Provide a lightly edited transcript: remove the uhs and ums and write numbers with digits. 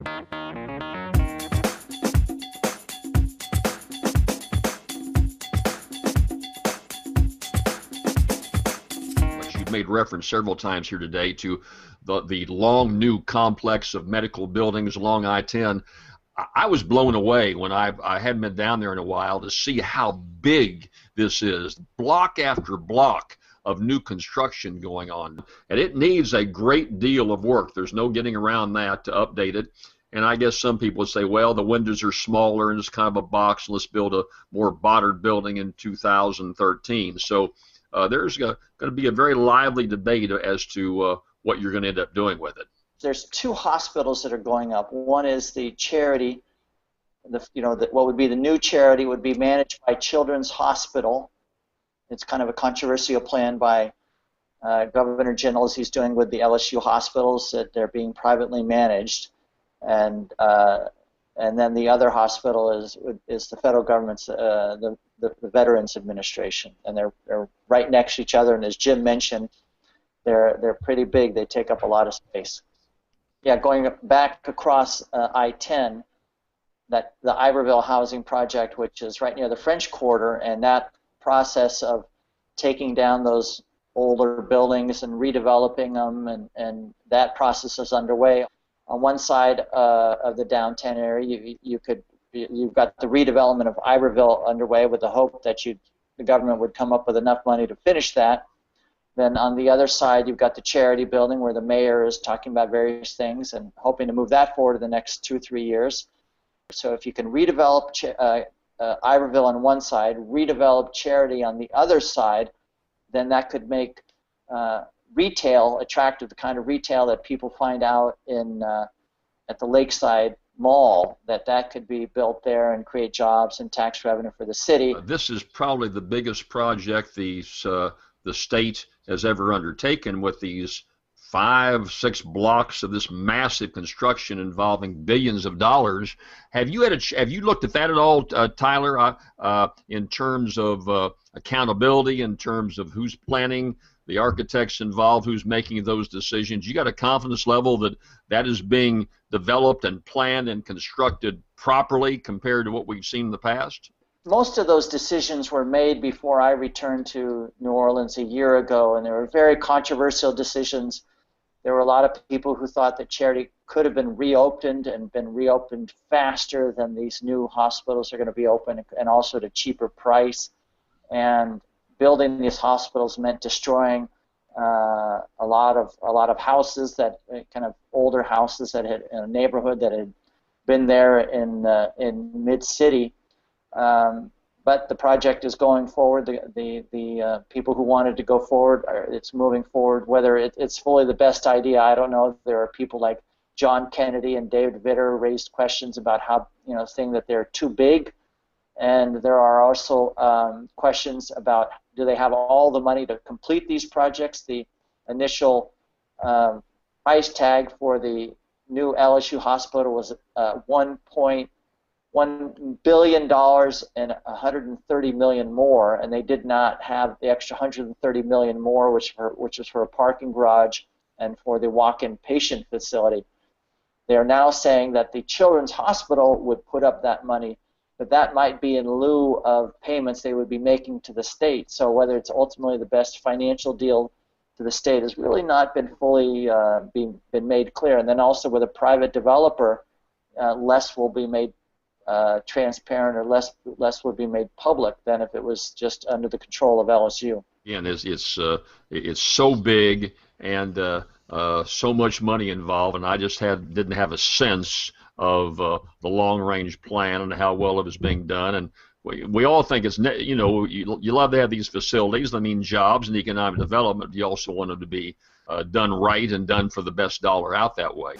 You've made reference several times here today to the long new complex of medical buildings along I-10. I was blown away when I hadn't been down there in a while to see how big this is, block after block of new construction going on. And it needs a great deal of work. There's no getting around that to update it. And I guess some people would say, well, the windows are smaller and it's kind of a box, and let's build a more modern building in 2013. So there's going to be a very lively debate as to what you're going to end up doing with it. There's two hospitals that are going up. One is the charity, what would be the new charity would be managed by Children's Hospital. It's kind of a controversial plan by Governor Jindal, as he's doing with the LSU hospitals, that they're being privately managed, and then the other hospital is the federal government's the Veterans Administration, and they're right next to each other. And as Jim mentioned, they're pretty big. They take up a lot of space. Yeah, going back across I-10, that the Iberville housing project, which is right near the French Quarter, and that process of taking down those older buildings and redeveloping them, and that process is underway. On one side of the downtown area, you've got the redevelopment of Iberville underway, with the hope that the government would come up with enough money to finish that. Then on the other side, you've got the charity building, where the mayor is talking about various things and hoping to move that forward in the next 2-3 years. So if you can redevelop Iberville on one side, redevelop charity on the other side, then that could make retail attractive, the kind of retail that people find out at the Lakeside Mall, that could be built there and create jobs and tax revenue for the city. This is probably the biggest project the state has ever undertaken, with these 5-6 blocks of this massive construction involving billions of dollars. Have you looked at that at all, Tyler, in terms of accountability, in terms of who's planning, the architects involved, who's making those decisions? You got a confidence level that is being developed and planned and constructed properly compared to what we've seen in the past? Most of those decisions were made before I returned to New Orleans a year ago, and they were very controversial decisions. There were a lot of people who thought that charity could have been reopened faster than these new hospitals are going to be open, and also at a cheaper price. And building these hospitals meant destroying a lot of houses, that kind of older houses that had in a neighborhood that had been there in mid-city. But the project is going forward. The people who wanted to go forward, it's moving forward. Whether it's fully the best idea, I don't know. There are people like John Kennedy and David Vitter raised questions about how, saying that they're too big, and there are also questions about, do they have all the money to complete these projects? The initial price tag for the new LSU hospital was $1.1 billion and $130 million more, and they did not have the extra $130 million more, which was for a parking garage and for the walk-in patient facility. They are now saying that the Children's Hospital would put up that money, but that might be in lieu of payments they would be making to the state. So whether it's ultimately the best financial deal to the state has really not been fully been made clear. And then also with a private developer, less will be made transparent, or less would be made public than if it was just under the control of LSU. Yeah, and it's so big and so much money involved, and I just didn't have a sense of the long-range plan and how well it was being done. And we all think it's, you love to have these facilities. I mean, jobs and economic development. You also want them to be done right and done for the best dollar out that way.